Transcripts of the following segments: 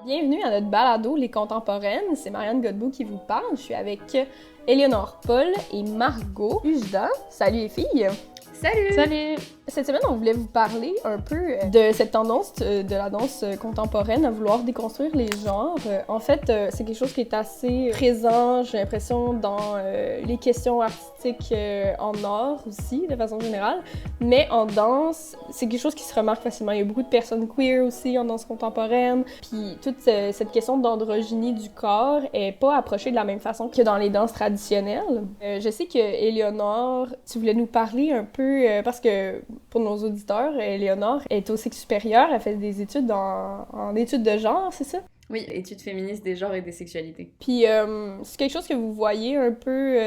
Bienvenue à notre balado Les Contemporaines. C'est Marianne Godbout qui vous parle. Je suis avec Éléonore Paul et Margot Ujda. Salut les filles! Salut! Salut! Cette semaine, on voulait vous parler un peu de cette tendance de la danse contemporaine à vouloir déconstruire les genres. En fait, c'est quelque chose qui est assez présent, j'ai l'impression, dans les questions artistiques en art aussi, de façon générale. Mais en danse, c'est quelque chose qui se remarque facilement. Il y a beaucoup de personnes queer aussi en danse contemporaine. Puis toute cette question d'androgynie du corps est pas approchée de la même façon que dans les danses traditionnelles. Je sais que Éléonore, tu voulais nous parler un peu, parce que pour nos auditeurs, Éléonore est au cycle supérieur, elle fait des études en études de genre, c'est ça? Oui, études féministes des genres et des sexualités. Puis c'est quelque chose que vous voyez un peu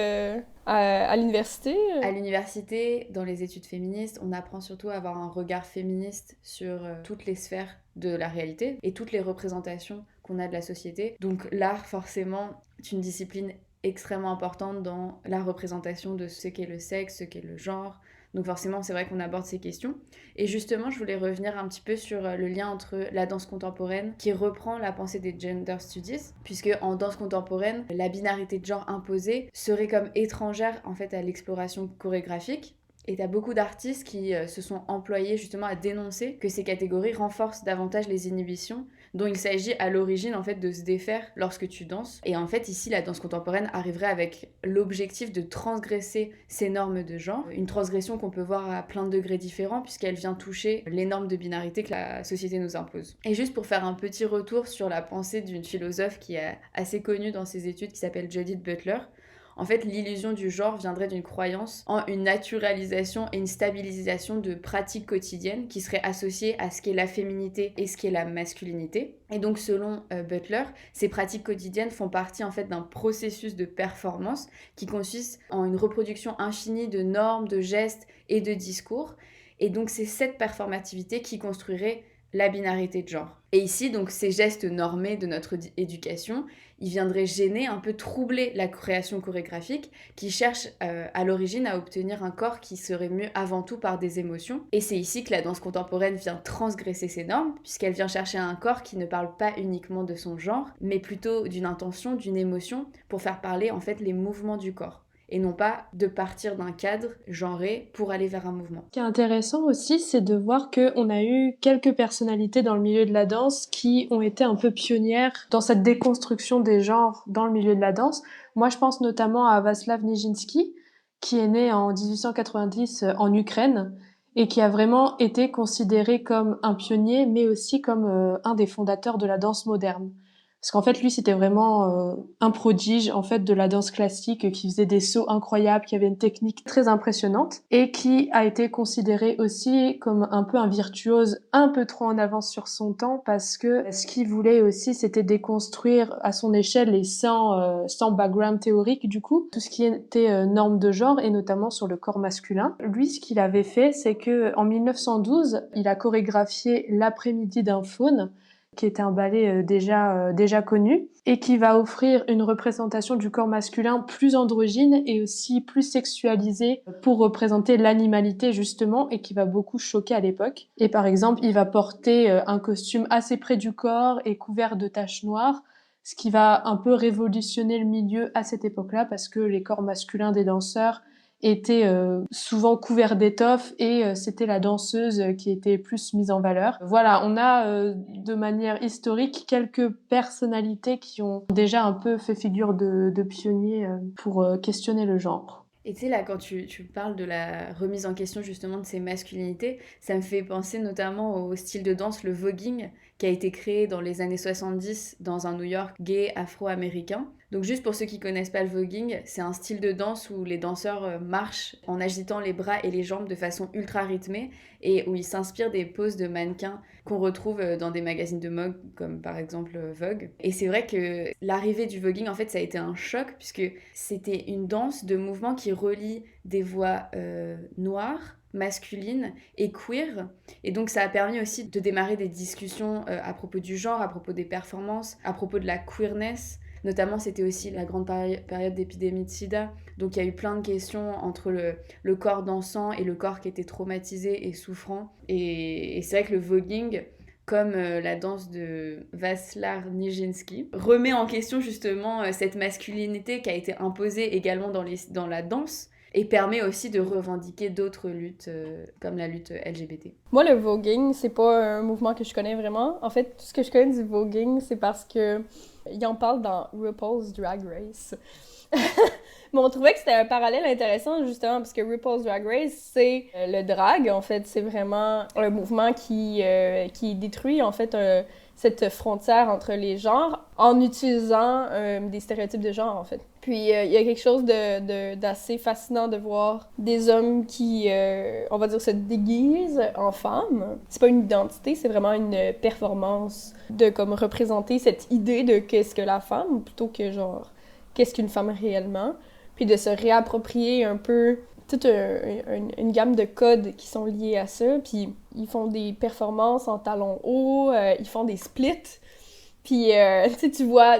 à l'université? À l'université, dans les études féministes, on apprend surtout à avoir un regard féministe sur toutes les sphères de la réalité et toutes les représentations qu'on a de la société. Donc l'art, forcément, est une discipline extrêmement importante dans la représentation de ce qu'est le sexe, ce qu'est le genre. Donc forcément, c'est vrai qu'on aborde ces questions. Et justement, je voulais revenir un petit peu sur le lien entre la danse contemporaine qui reprend la pensée des gender studies, puisque en danse contemporaine, la binarité de genre imposée serait comme étrangère en fait à l'exploration chorégraphique. Et t'as beaucoup d'artistes qui se sont employés justement à dénoncer que ces catégories renforcent davantage les inhibitions dont il s'agit à l'origine en fait de se défaire lorsque tu danses. Et en fait ici la danse contemporaine arriverait avec l'objectif de transgresser ces normes de genre, une transgression qu'on peut voir à plein de degrés différents puisqu'elle vient toucher les normes de binarité que la société nous impose. Et juste pour faire un petit retour sur la pensée d'une philosophe qui est assez connue dans ses études qui s'appelle Judith Butler. En fait, l'illusion du genre viendrait d'une croyance en une naturalisation et une stabilisation de pratiques quotidiennes qui seraient associées à ce qu'est la féminité et ce qu'est la masculinité. Et donc, selon Butler, ces pratiques quotidiennes font partie en fait d'un processus de performance qui consiste en une reproduction infinie de normes, de gestes et de discours. Et donc, c'est cette performativité qui construirait la binarité de genre. Et ici, donc, ces gestes normés de notre éducation, ils viendraient gêner, un peu troubler la création chorégraphique qui cherche à l'origine à obtenir un corps qui serait mieux avant tout par des émotions. Et c'est ici que la danse contemporaine vient transgresser ces normes, puisqu'elle vient chercher un corps qui ne parle pas uniquement de son genre, mais plutôt d'une intention, d'une émotion, pour faire parler en fait les mouvements du corps. Et non pas de partir d'un cadre genré pour aller vers un mouvement. Ce qui est intéressant aussi, c'est de voir qu'on a eu quelques personnalités dans le milieu de la danse qui ont été un peu pionnières dans cette déconstruction des genres dans le milieu de la danse. Moi, je pense notamment à Vaslav Nijinsky, qui est né en 1890 en Ukraine et qui a vraiment été considéré comme un pionnier, mais aussi comme un des fondateurs de la danse moderne. Parce qu'en fait, lui, c'était vraiment un prodige en fait de la danse classique qui faisait des sauts incroyables, qui avait une technique très impressionnante et qui a été considéré aussi comme un peu un virtuose un peu trop en avance sur son temps parce que ce qu'il voulait aussi, c'était déconstruire à son échelle les sans background théorique du coup, tout ce qui était normes de genre et notamment sur le corps masculin. Lui, ce qu'il avait fait, c'est que en 1912, il a chorégraphié L'après-midi d'un faune qui était un ballet déjà connu, et qui va offrir une représentation du corps masculin plus androgyne et aussi plus sexualisé pour représenter l'animalité justement, et qui va beaucoup choquer à l'époque. Et par exemple, il va porter un costume assez près du corps et couvert de taches noires, ce qui va un peu révolutionner le milieu à cette époque-là, parce que les corps masculins des danseurs était souvent couvert d'étoffe et c'était la danseuse qui était plus mise en valeur. Voilà, on a de manière historique quelques personnalités qui ont déjà un peu fait figure de pionniers pour questionner le genre. Et tu sais, là, quand tu parles de la remise en question justement de ces masculinités, ça me fait penser notamment au style de danse, le voguing, qui a été créé dans les années 70 dans un New York gay afro-américain. Donc juste pour ceux qui connaissent pas le voguing, c'est un style de danse où les danseurs marchent en agitant les bras et les jambes de façon ultra rythmée et où ils s'inspirent des poses de mannequins qu'on retrouve dans des magazines de mode comme par exemple Vogue. Et c'est vrai que l'arrivée du voguing, en fait, ça a été un choc puisque c'était une danse de mouvement qui relie des voix noires, masculines et queer. Et donc ça a permis aussi de démarrer des discussions à propos du genre, à propos des performances, à propos de la queerness, Notamment, c'était aussi la grande période d'épidémie de sida. Donc, il y a eu plein de questions entre le corps dansant et le corps qui était traumatisé et souffrant. Et c'est vrai que le voguing, comme la danse de Vaslav Nijinsky, remet en question justement cette masculinité qui a été imposée également dans la danse et permet aussi de revendiquer d'autres luttes comme la lutte LGBT. Moi, le voguing, c'est pas un mouvement que je connais vraiment. En fait, tout ce que je connais du voguing, c'est parce que il en parle dans RuPaul's Drag Race. Mais on trouvait que c'était un parallèle intéressant, justement, parce que RuPaul's Drag Race, c'est le drag, en fait. C'est vraiment un mouvement qui détruit, en fait, cette frontière entre les genres en utilisant des stéréotypes de genre, en fait. Puis, il y a quelque chose d'assez fascinant de voir des hommes qui, on va dire, se déguisent en femmes. C'est pas une identité, c'est vraiment une performance de, comme, représenter cette idée de qu'est-ce que la femme, plutôt que, genre, qu'est-ce qu'une femme réellement. Puis de se réapproprier un peu toute une gamme de codes qui sont liés à ça. Puis ils font des performances en talons hauts, ils font des splits. Puis tu vois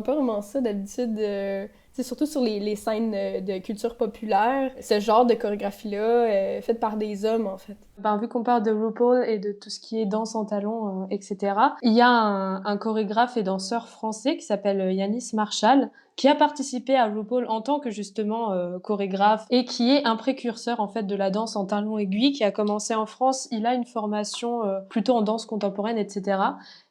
pas vraiment ça d'habitude, surtout sur les scènes de culture populaire, ce genre de chorégraphie-là faite par des hommes, en fait. Vu qu'on parle de RuPaul et de tout ce qui est danse en talons, etc., il y a un chorégraphe et danseur français qui s'appelle Yanis Marshall, qui a participé à RuPaul en tant que justement chorégraphe et qui est un précurseur en fait de la danse en talons aiguilles, qui a commencé en France. Il a une formation plutôt en danse contemporaine, etc.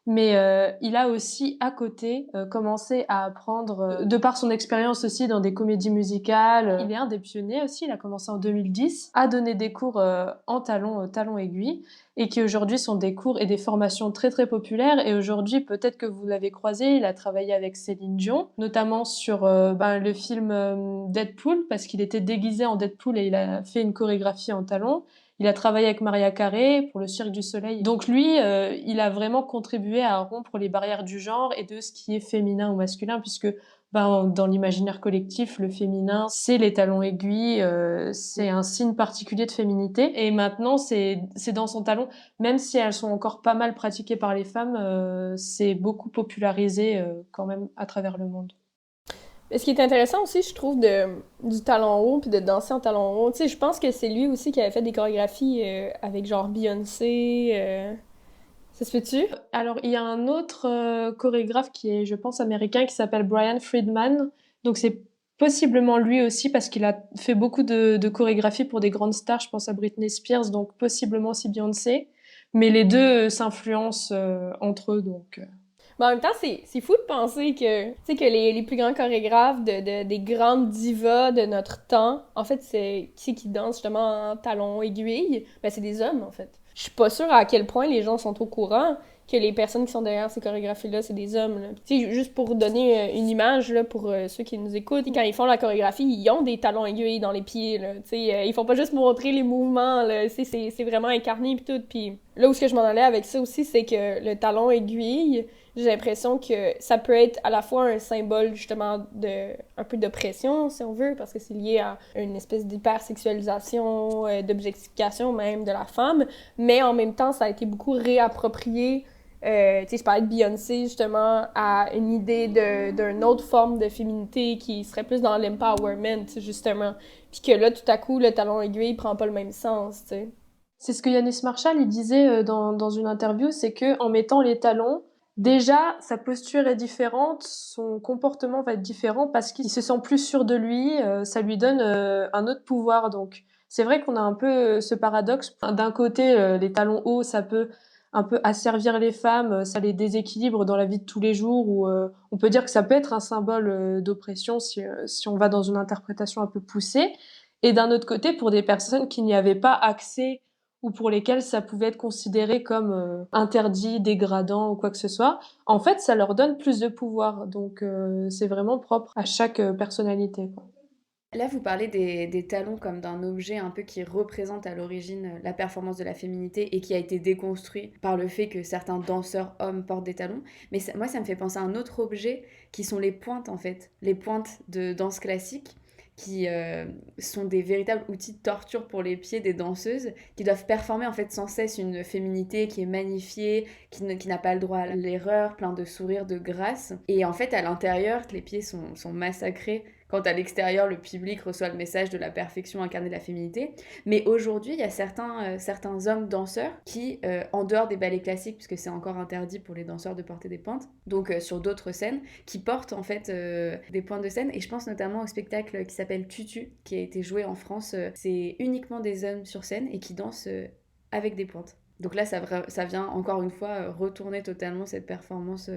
Mais il a aussi à côté commencé à apprendre, de par son expérience aussi dans des comédies musicales. Il est un des pionniers aussi, il a commencé en 2010 à donner des cours en talons aiguilles, et qui aujourd'hui sont des cours et des formations très très populaires. Et aujourd'hui, peut-être que vous l'avez croisé, il a travaillé avec Céline Dion, notamment sur le film Deadpool, parce qu'il était déguisé en Deadpool et il a fait une chorégraphie en talons. Il a travaillé avec Maria Carré pour le Cirque du Soleil. Donc lui, il a vraiment contribué à rompre les barrières du genre et de ce qui est féminin ou masculin, puisque dans l'imaginaire collectif, le féminin, c'est les talons aiguilles, c'est un signe particulier de féminité. Et maintenant, c'est dans son talon, même si elles sont encore pas mal pratiquées par les femmes, c'est beaucoup popularisé quand même à travers le monde. Et ce qui est intéressant aussi, je trouve, du talon haut puis de danser en talon haut, tu sais, je pense que c'est lui aussi qui avait fait des chorégraphies avec genre Beyoncé. Ça se fait-tu? Alors, il y a un autre chorégraphe qui est, je pense, américain, qui s'appelle Brian Friedman. Donc, c'est possiblement lui aussi, parce qu'il a fait beaucoup de chorégraphies pour des grandes stars. Je pense à Britney Spears, donc possiblement aussi Beyoncé. Mais les deux s'influencent entre eux, donc... Mais en même temps, c'est fou de penser que, tu sais, que les plus grands chorégraphes des grandes divas de notre temps, en fait, c'est qui dansent justement en talons aiguilles, ben c'est des hommes, en fait. Je suis pas sûre à quel point les gens sont au courant que les personnes qui sont derrière ces chorégraphies-là, c'est des hommes, là. Tu sais, juste pour donner une image, là, pour ceux qui nous écoutent, quand ils font la chorégraphie, ils ont des talons aiguilles dans les pieds, là. Tu sais, ils font pas juste montrer les mouvements, là. Tu sais, c'est vraiment incarné pis tout. Puis là où ce que je m'en allais avec ça aussi, c'est que le talon aiguille, j'ai l'impression que ça peut être à la fois un symbole justement un peu d'oppression, si on veut, parce que c'est lié à une espèce d'hypersexualisation, d'objectification même de la femme, mais en même temps, ça a été beaucoup réapproprié. Tu sais, je parlais de Beyoncé, justement, à une idée d'une autre forme de féminité qui serait plus dans l'empowerment, justement. Puis que là, tout à coup, le talon aiguille prend pas le même sens, tu sais. C'est ce que Yanis Marshall il disait dans une interview, c'est que en mettant les talons, déjà, sa posture est différente, son comportement va être différent parce qu'il se sent plus sûr de lui, ça lui donne un autre pouvoir. Donc, c'est vrai qu'on a un peu ce paradoxe. D'un côté, les talons hauts, ça peut un peu asservir les femmes, ça les déséquilibre dans la vie de tous les jours, ou on peut dire que ça peut être un symbole d'oppression si on va dans une interprétation un peu poussée. Et d'un autre côté, pour des personnes qui n'y avaient pas accès ou pour lesquels ça pouvait être considéré comme interdit, dégradant ou quoi que ce soit, en fait, ça leur donne plus de pouvoir. Donc, c'est vraiment propre à chaque personnalité, quoi. Là, vous parlez des talons comme d'un objet un peu qui représente à l'origine la performance de la féminité et qui a été déconstruit par le fait que certains danseurs hommes portent des talons. Mais moi, ça me fait penser à un autre objet qui sont les pointes, en fait. Les pointes de danse classique qui sont des véritables outils de torture pour les pieds des danseuses, qui doivent performer en fait sans cesse une féminité qui est magnifiée, qui n'a pas le droit à l'erreur, plein de sourires, de grâce. Et en fait, à l'intérieur, les pieds sont massacrés, quand à l'extérieur, le public reçoit le message de la perfection incarnée de la féminité. Mais aujourd'hui, il y a certains hommes danseurs qui, en dehors des ballets classiques, puisque c'est encore interdit pour les danseurs de porter des pointes, donc sur d'autres scènes, qui portent en fait des pointes de scène. Et je pense notamment au spectacle qui s'appelle Tutu, qui a été joué en France. C'est uniquement des hommes sur scène et qui dansent avec des pointes. Donc là, ça vient encore une fois retourner totalement cette performance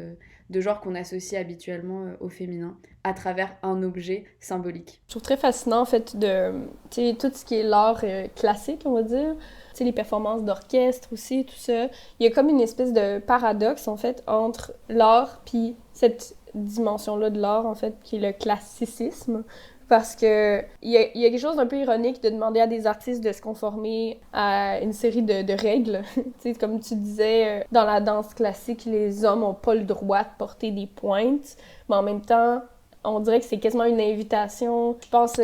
de genre qu'on associe habituellement au féminin à travers un objet symbolique. Je trouve très fascinant en fait de tout ce qui est l'art classique, on va dire. Tu sais, les performances d'orchestre aussi, tout ça. Il y a comme une espèce de paradoxe en fait entre l'art puis cette dimension-là de l'art en fait qui est le classicisme. Parce que il y a quelque chose d'un peu ironique de demander à des artistes de se conformer à une série de règles. Tu sais, comme tu disais, dans la danse classique, les hommes n'ont pas le droit de porter des pointes, mais en même temps, on dirait que c'est quasiment une invitation. Je pense,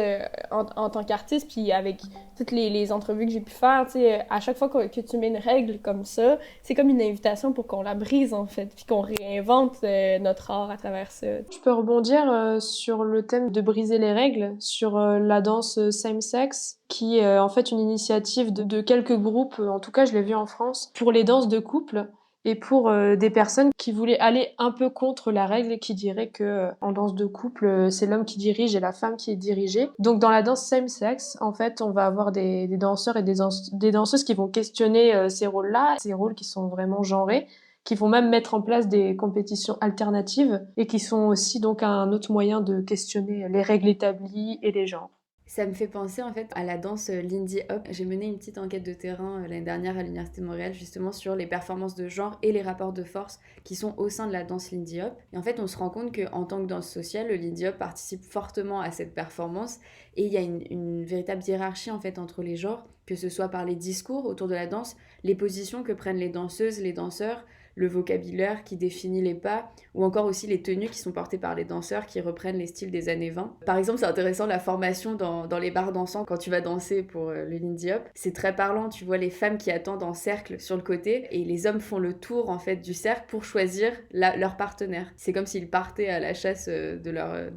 en tant qu'artiste, puis avec toutes les entrevues que j'ai pu faire, tu sais, à chaque fois que tu mets une règle comme ça, c'est comme une invitation pour qu'on la brise, en fait, puis qu'on réinvente notre art à travers ça. Je peux rebondir sur le thème de briser les règles, sur la danse same-sex, qui est en fait une initiative de quelques groupes, en tout cas je l'ai vu en France, pour les danses de couple. Et pour des personnes qui voulaient aller un peu contre la règle, qui dirait que en danse de couple, c'est l'homme qui dirige et la femme qui est dirigée. Donc dans la danse same-sex, en fait, on va avoir des danseurs et des danseuses qui vont questionner ces rôles-là, ces rôles qui sont vraiment genrés, qui vont même mettre en place des compétitions alternatives et qui sont aussi donc un autre moyen de questionner les règles établies et les genres. Ça me fait penser en fait à la danse Lindy Hop. J'ai mené une petite enquête de terrain l'année dernière à l'Université de Montréal justement sur les performances de genre et les rapports de force qui sont au sein de la danse Lindy Hop. Et en fait, on se rend compte qu'en tant que danse sociale, le Lindy Hop participe fortement à cette performance et il y a une véritable hiérarchie en fait entre les genres, que ce soit par les discours autour de la danse, les positions que prennent les danseuses, les danseurs, le vocabulaire qui définit les pas, ou encore aussi les tenues qui sont portées par les danseurs qui reprennent les styles des années 20. Par exemple, c'est intéressant la formation dans les bars dansants quand tu vas danser pour le Lindy Hop. C'est très parlant, tu vois les femmes qui attendent en cercle sur le côté et les hommes font le tour en fait du cercle pour choisir leur partenaire. C'est comme s'ils partaient à la chasse de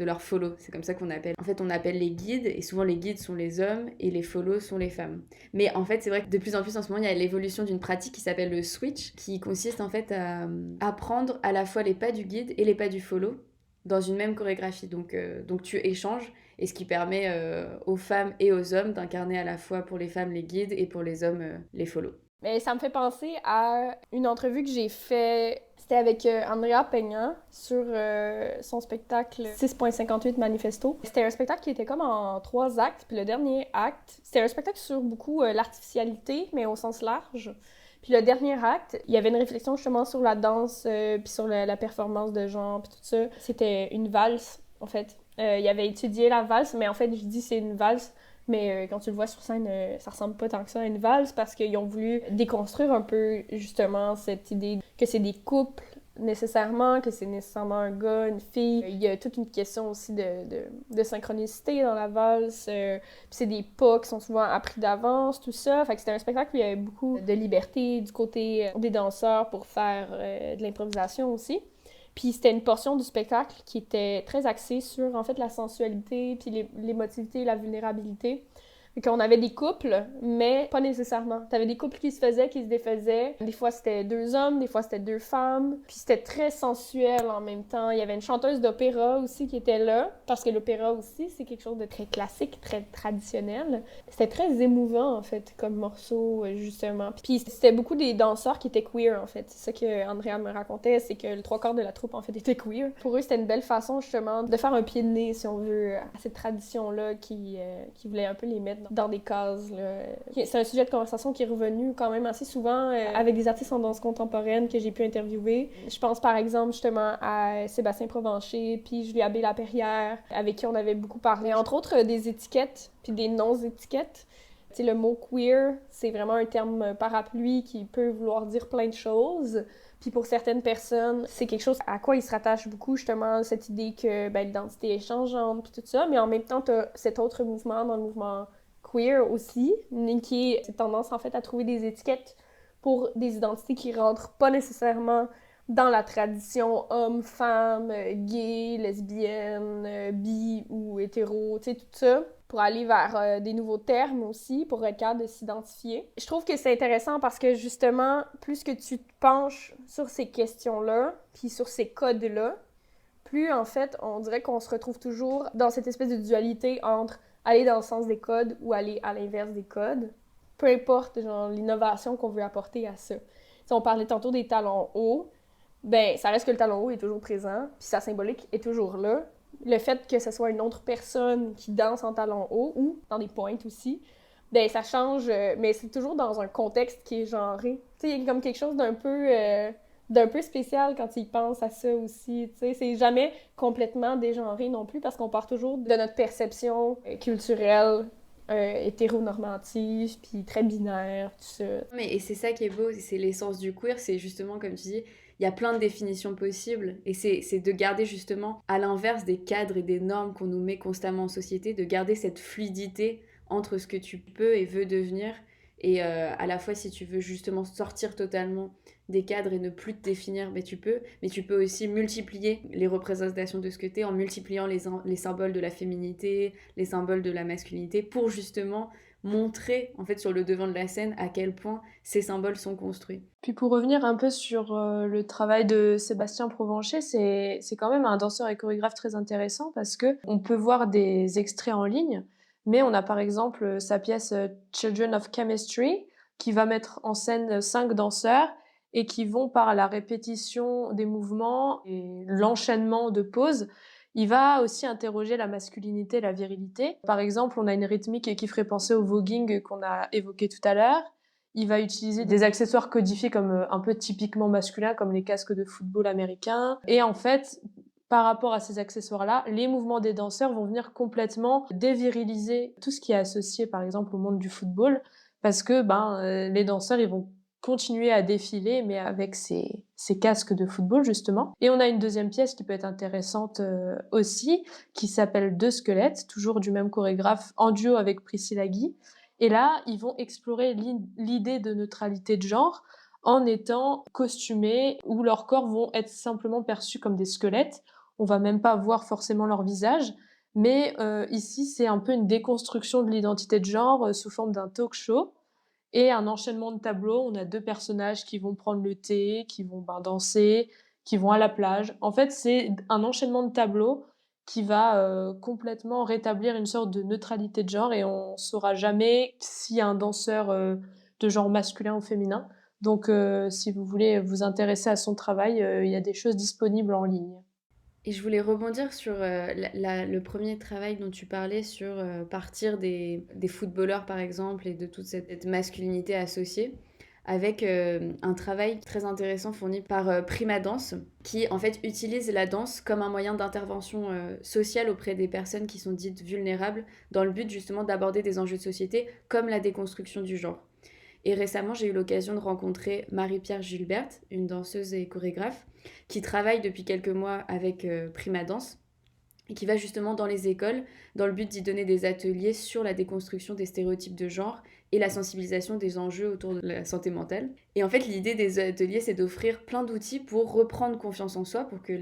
leur follow, c'est comme ça qu'on appelle. En fait, on appelle les guides et souvent les guides sont les hommes et les follows sont les femmes. Mais en fait, c'est vrai que de plus en plus en ce moment, il y a l'évolution d'une pratique qui s'appelle le switch, qui consiste en fait à apprendre à la fois les pas du guide et les pas du follow dans une même chorégraphie. Donc tu échanges, et ce qui permet aux femmes et aux hommes d'incarner à la fois pour les femmes les guides et pour les hommes les follow. Mais ça me fait penser à une entrevue que j'ai fait. C'était avec Andrea Peña sur son spectacle 6.58 Manifesto. C'était un spectacle qui était comme en 3 actes, puis le dernier acte, c'était un spectacle sur beaucoup l'artificialité, mais au sens large. Puis le dernier acte, il y avait une réflexion justement sur la danse, puis sur la performance de genre, puis tout ça. C'était une valse, en fait. Il avait étudié la valse, mais en fait, je dis c'est une valse, mais quand tu le vois sur scène, ça ressemble pas tant que ça à une valse, parce qu'ils ont voulu déconstruire un peu, justement, cette idée que c'est des couples, nécessairement, que c'est nécessairement un gars, une fille. Il y a toute une question aussi de synchronicité dans la valse. Puis c'est des pas qui sont souvent appris d'avance, tout ça. Fait que c'était un spectacle où il y avait beaucoup de liberté du côté des danseurs pour faire de l'improvisation aussi. Puis c'était une portion du spectacle qui était très axée sur, en fait, la sensualité, puis l'émotivité, la vulnérabilité. Qu'on avait des couples, mais pas nécessairement. T'avais des couples qui se faisaient, qui se défaisaient. Des fois, c'était 2 hommes, des fois, c'était 2 femmes. Puis c'était très sensuel en même temps. Il y avait une chanteuse d'opéra aussi qui était là, parce que l'opéra aussi, c'est quelque chose de très classique, très traditionnel. C'était très émouvant, en fait, comme morceau, justement. Puis c'était beaucoup des danseurs qui étaient queer, en fait. C'est ça que Andrea me racontait, c'est que le 3/4 de la troupe, en fait, était queer. Pour eux, c'était une belle façon, justement, de faire un pied de nez, si on veut, à cette tradition-là qui voulait un peu les mettre dans des cases, là. C'est un sujet de conversation qui est revenu quand même assez souvent avec des artistes en danse contemporaine que j'ai pu interviewer. Je pense par exemple justement à Sébastien Provencher puis Julia B. Lapierrière, avec qui on avait beaucoup parlé, entre autres des étiquettes puis des non-étiquettes. Tu Tu sais, le mot queer, c'est vraiment un terme parapluie qui peut vouloir dire plein de choses. Puis pour certaines personnes, c'est quelque chose à quoi ils se rattachent beaucoup, justement, cette idée que l'identité est changeante, puis tout ça. Mais en même temps, t'as cet autre mouvement, dans le mouvement queer aussi, qui est cette tendance, en fait, à trouver des étiquettes pour des identités qui rentrent pas nécessairement dans la tradition homme, femme, gay, lesbienne, bi ou hétéro, tu sais, tout ça, pour aller vers des nouveaux termes aussi, pour être capable de s'identifier. Je trouve que c'est intéressant parce que justement, plus que tu te penches sur ces questions-là, puis sur ces codes-là, plus en fait, on dirait qu'on se retrouve toujours dans cette espèce de dualité entre aller dans le sens des codes ou aller à l'inverse des codes. Peu importe, genre, l'innovation qu'on veut apporter à ça. Si on parlait tantôt des talons hauts, ben, ça reste que le talon haut est toujours présent, puis sa symbolique est toujours là. Le fait que ce soit une autre personne qui danse en talon haut, ou dans des pointes aussi, ben, ça change, mais c'est toujours dans un contexte qui est genré. Tu sais, il y a comme quelque chose d'un peu spécial quand il pense à ça aussi, tu sais. C'est jamais complètement dégenré non plus, parce qu'on part toujours de notre perception culturelle, hétéronormative, puis très binaire, tout ça. Mais et c'est ça qui est beau, c'est l'essence du queer, c'est justement, comme tu dis, il y a plein de définitions possibles, et c'est de garder justement, à l'inverse des cadres et des normes qu'on nous met constamment en société, de garder cette fluidité entre ce que tu peux et veux devenir, et à la fois si tu veux justement sortir totalement des cadres et ne plus te définir, mais tu peux aussi multiplier les représentations de ce que t'es en multipliant les symboles de la féminité, les symboles de la masculinité, pour justement montrer en fait sur le devant de la scène à quel point ces symboles sont construits. Puis pour revenir un peu sur le travail de Sébastien Provencher, c'est quand même un danseur et chorégraphe très intéressant parce que on peut voir des extraits en ligne, mais on a par exemple sa pièce Children of Chemistry qui va mettre en scène 5 danseurs et qui vont par la répétition des mouvements et l'enchaînement de poses, il va aussi interroger la masculinité, la virilité. Par exemple, on a une rythmique qui ferait penser au voguing qu'on a évoqué tout à l'heure. Il va utiliser des accessoires codifiés comme un peu typiquement masculins, comme les casques de football américains. Et en fait, par rapport à ces accessoires-là, les mouvements des danseurs vont venir complètement déviriliser tout ce qui est associé, par exemple, au monde du football, parce que les danseurs, ils vont continuer à défiler, mais avec ces casques de football, justement. Et on a une deuxième pièce qui peut être intéressante aussi, qui s'appelle Deux squelettes, toujours du même chorégraphe, en duo avec Priscilla Guy. Et là, ils vont explorer l'idée de neutralité de genre en étant costumés, où leurs corps vont être simplement perçus comme des squelettes. On va même pas voir forcément leur visage, mais ici, c'est un peu une déconstruction de l'identité de genre sous forme d'un talk show. Et un enchaînement de tableaux, on a 2 personnages qui vont prendre le thé, qui vont danser, qui vont à la plage. En fait, c'est un enchaînement de tableaux qui va complètement rétablir une sorte de neutralité de genre et on saura jamais s'il y a un danseur de genre masculin ou féminin. Donc, si vous voulez vous intéresser à son travail, il y a des choses disponibles en ligne. Et je voulais rebondir sur le premier travail dont tu parlais, sur partir des footballeurs par exemple et de toute cette masculinité associée, avec un travail très intéressant fourni par Prima Danse, qui en fait utilise la danse comme un moyen d'intervention sociale auprès des personnes qui sont dites vulnérables, dans le but justement d'aborder des enjeux de société comme la déconstruction du genre. Et récemment, j'ai eu l'occasion de rencontrer Marie-Pierre Gilbert, une danseuse et chorégraphe, qui travaille depuis quelques mois avec Prima Danse, et qui va justement dans les écoles, dans le but d'y donner des ateliers sur la déconstruction des stéréotypes de genre et la sensibilisation des enjeux autour de la santé mentale. Et en fait, l'idée des ateliers, c'est d'offrir plein d'outils pour reprendre confiance en soi, pour que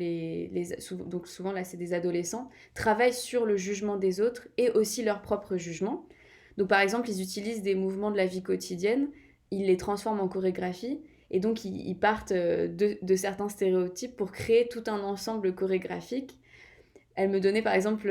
donc souvent là, c'est des adolescents, travaillent sur le jugement des autres et aussi leur propre jugement. Donc par exemple, ils utilisent des mouvements de la vie quotidienne, ils les transforment en chorégraphie, et donc ils partent de certains stéréotypes pour créer tout un ensemble chorégraphique. Elle me donnait par exemple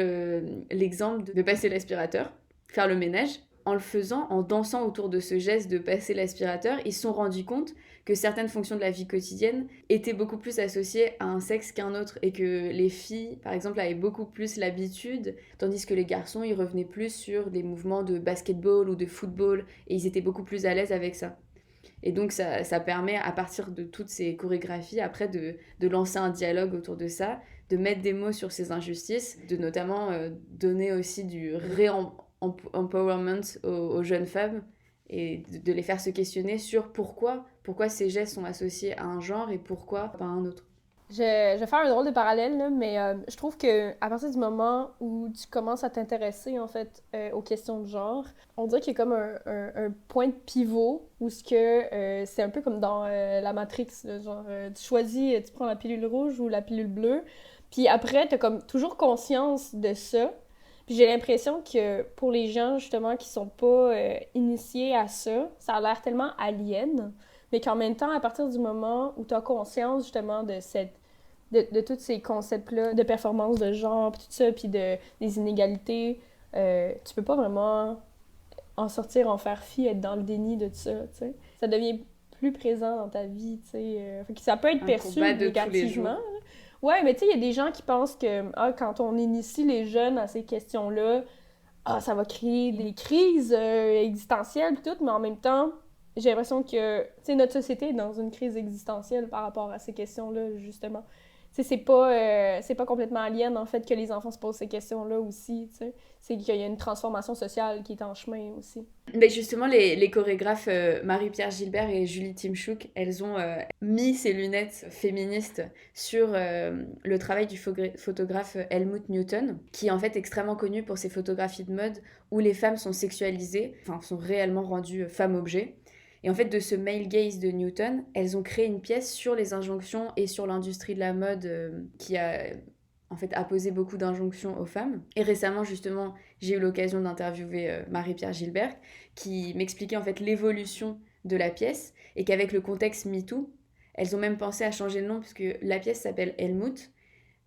l'exemple de passer l'aspirateur, faire le ménage. En le faisant, en dansant autour de ce geste de passer l'aspirateur, ils se sont rendus compte que certaines fonctions de la vie quotidienne étaient beaucoup plus associées à un sexe qu'un autre et que les filles, par exemple, avaient beaucoup plus l'habitude, tandis que les garçons, ils revenaient plus sur des mouvements de basketball ou de football et ils étaient beaucoup plus à l'aise avec ça. Et donc ça permet, à partir de toutes ces chorégraphies, après de lancer un dialogue autour de ça, de mettre des mots sur ces injustices, de notamment donner aussi du empowerment aux jeunes femmes et de les faire se questionner sur pourquoi ces gestes sont associés à un genre et pourquoi pas à un autre. Je vais faire un drôle de parallèle, là, mais je trouve que à partir du moment où tu commences à t'intéresser en fait aux questions de genre, on dirait qu'il y a comme un point de pivot où c'est un peu comme dans la Matrix, là, genre tu choisis, tu prends la pilule rouge ou la pilule bleue, puis après t'as comme toujours conscience de ça. Puis j'ai l'impression que pour les gens justement qui sont pas initiés à ça, ça a l'air tellement alien, mais qu'en même temps, à partir du moment où tu as conscience justement de tous ces concepts-là, de performance de genre, puis tout ça, puis des inégalités, tu peux pas vraiment en sortir, en faire fi, être dans le déni de tout ça, tu sais. Ça devient plus présent dans ta vie, tu sais. Fait que ça peut être perçu négativement. Ouais, mais tu sais, il y a des gens qui pensent que quand on initie les jeunes à ces questions-là, ça va créer des crises existentielles, pis tout, mais en même temps, j'ai l'impression que, tu sais, notre société est dans une crise existentielle par rapport à ces questions-là, justement. Tu sais, c'est pas complètement alien, en fait, que les enfants se posent ces questions-là aussi, tu sais. C'est qu'il y a une transformation sociale qui est en chemin aussi. Mais justement, les chorégraphes Marie-Pierre Gilbert et Julie Timchuk, elles ont mis ces lunettes féministes sur le travail du photographe Helmut Newton, qui est en fait extrêmement connu pour ses photographies de mode où les femmes sont sexualisées, enfin sont réellement rendues femmes-objets. Et en fait, de ce male gaze de Newton, elles ont créé une pièce sur les injonctions et sur l'industrie de la mode qui a en fait apposé beaucoup d'injonctions aux femmes. Et récemment, justement, j'ai eu l'occasion d'interviewer Marie-Pierre Gilbert qui m'expliquait en fait l'évolution de la pièce et qu'avec le contexte MeToo, elles ont même pensé à changer le nom parce que la pièce s'appelle Helmut.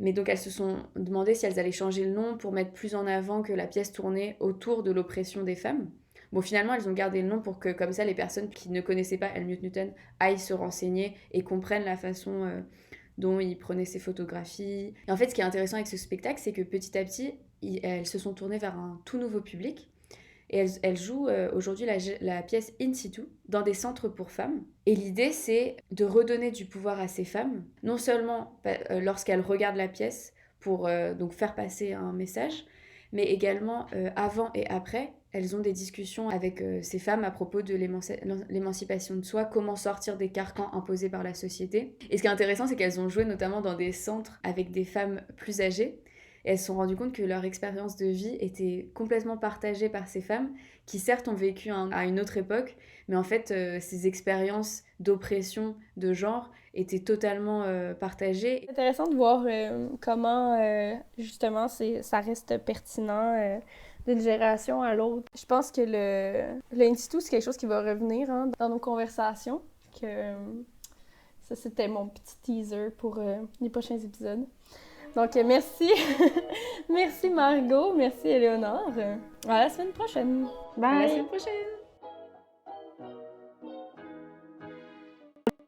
Mais donc elles se sont demandé si elles allaient changer le nom pour mettre plus en avant que la pièce tournait autour de l'oppression des femmes. Bon, finalement, elles ont gardé le nom pour que, comme ça, les personnes qui ne connaissaient pas Helmut Newton aillent se renseigner et comprennent la façon dont il prenait ses photographies. Et en fait, ce qui est intéressant avec ce spectacle, c'est que petit à petit, elles se sont tournées vers un tout nouveau public. Et elles jouent aujourd'hui la pièce In Situ dans des centres pour femmes. Et l'idée, c'est de redonner du pouvoir à ces femmes, non seulement lorsqu'elles regardent la pièce pour donc faire passer un message, mais également avant et après. Elles ont des discussions avec ces femmes à propos de l'émancipation de soi, comment sortir des carcans imposés par la société. Et ce qui est intéressant, c'est qu'elles ont joué notamment dans des centres avec des femmes plus âgées. Et elles se sont rendues compte que leur expérience de vie était complètement partagée par ces femmes, qui certes ont vécu à une autre époque, mais en fait, ces expériences d'oppression, de genre, étaient totalement partagées. C'est intéressant de voir comment, justement, ça reste pertinent d'une génération à l'autre. Je pense que le In Situ, c'est quelque chose qui va revenir dans nos conversations. Ça, c'était mon petit teaser pour les prochains épisodes. Donc, merci. Merci Margot, merci Éléonore. À la semaine prochaine. Bye! À la semaine prochaine!